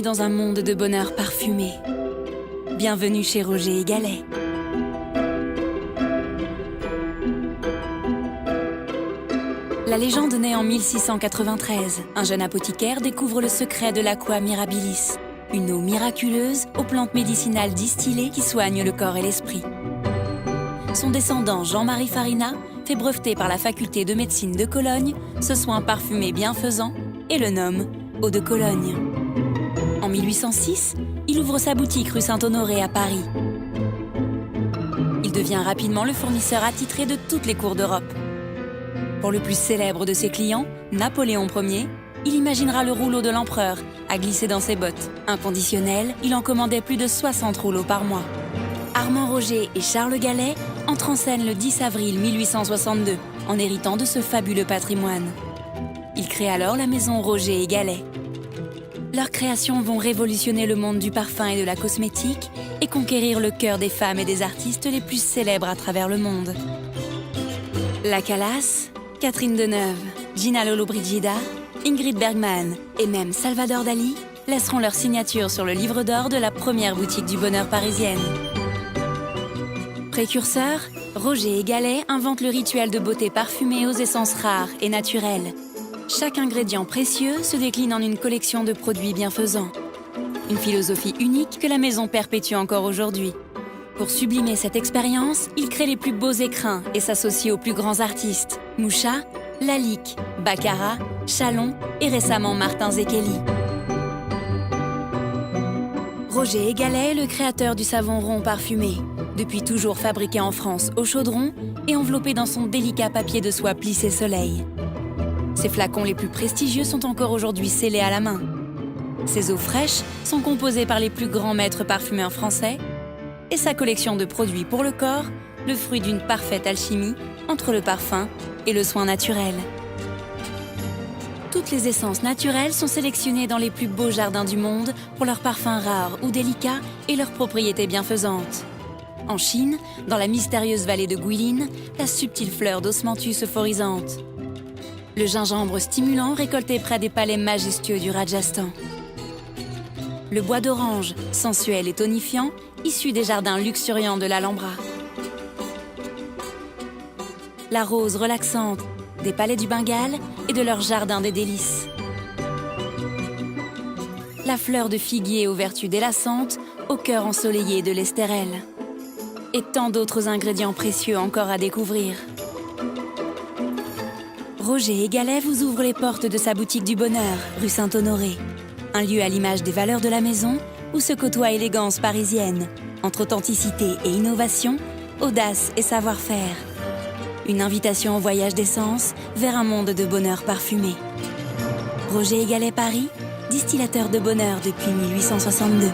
Bienvenue dans un monde de bonheur parfumé. Bienvenue chez Roger & Gallet. La légende naît en 1693. Un jeune apothicaire découvre le secret de l'Aqua Mirabilis, une eau miraculeuse aux plantes médicinales distillées qui soignent le corps et l'esprit. Son descendant Jean-Marie Farina fait breveter par la faculté de médecine de Cologne ce soin parfumé bienfaisant et le nomme Eau de Cologne. En 1806, il ouvre sa boutique rue Saint-Honoré à Paris. Il devient rapidement le fournisseur attitré de toutes les cours d'Europe. Pour le plus célèbre de ses clients, Napoléon Ier, il imaginera le rouleau de l'empereur à glisser dans ses bottes. Inconditionnel, il en commandait plus de 60 rouleaux par mois. Armand Roger et Charles Gallet entrent en scène le 10 avril 1862, en héritant de ce fabuleux patrimoine. Ils créent alors la maison Roger & Gallet. Leurs créations vont révolutionner le monde du parfum et de la cosmétique et conquérir le cœur des femmes et des artistes les plus célèbres à travers le monde. La Calas, Catherine Deneuve, Gina Lollobrigida, Ingrid Bergman et même Salvador Dali laisseront leur signature sur le livre d'or de la première boutique du bonheur parisienne. Précurseur, Roger & Gallet inventent le rituel de beauté parfumée aux essences rares et naturelles. Chaque ingrédient précieux se décline en une collection de produits bienfaisants. Une philosophie unique que la maison perpétue encore aujourd'hui. Pour sublimer cette expérience, il crée les plus beaux écrins et s'associe aux plus grands artistes. Mouchat, Lalique, Baccarat, Chalon et récemment Martin Zekeli. Roger & Gallet est le créateur du savon rond parfumé, depuis toujours fabriqué en France au chaudron et enveloppé dans son délicat papier de soie plissé soleil. Ses flacons les plus prestigieux sont encore aujourd'hui scellés à la main. Ses eaux fraîches sont composées par les plus grands maîtres parfumeurs français et sa collection de produits pour le corps, le fruit d'une parfaite alchimie entre le parfum et le soin naturel. Toutes les essences naturelles sont sélectionnées dans les plus beaux jardins du monde pour leurs parfums rares ou délicats et leurs propriétés bienfaisantes. En Chine, dans la mystérieuse vallée de Guilin, la subtile fleur d'osmanthus euphorisante. Le gingembre stimulant récolté près des palais majestueux du Rajasthan. Le bois d'orange, sensuel et tonifiant, issu des jardins luxuriants de l'Alhambra. La rose relaxante des palais du Bengale et de leur jardin des délices. La fleur de figuier aux vertus délassantes au cœur ensoleillé de l'Estérel. Et tant d'autres ingrédients précieux encore à découvrir. Roger & Gallet vous ouvre les portes de sa boutique du bonheur, rue Saint-Honoré. Un lieu à l'image des valeurs de la maison où se côtoie élégance parisienne, entre authenticité et innovation, audace et savoir-faire. Une invitation au voyage d'essence vers un monde de bonheur parfumé. Roger & Gallet Paris, distillateur de bonheur depuis 1862.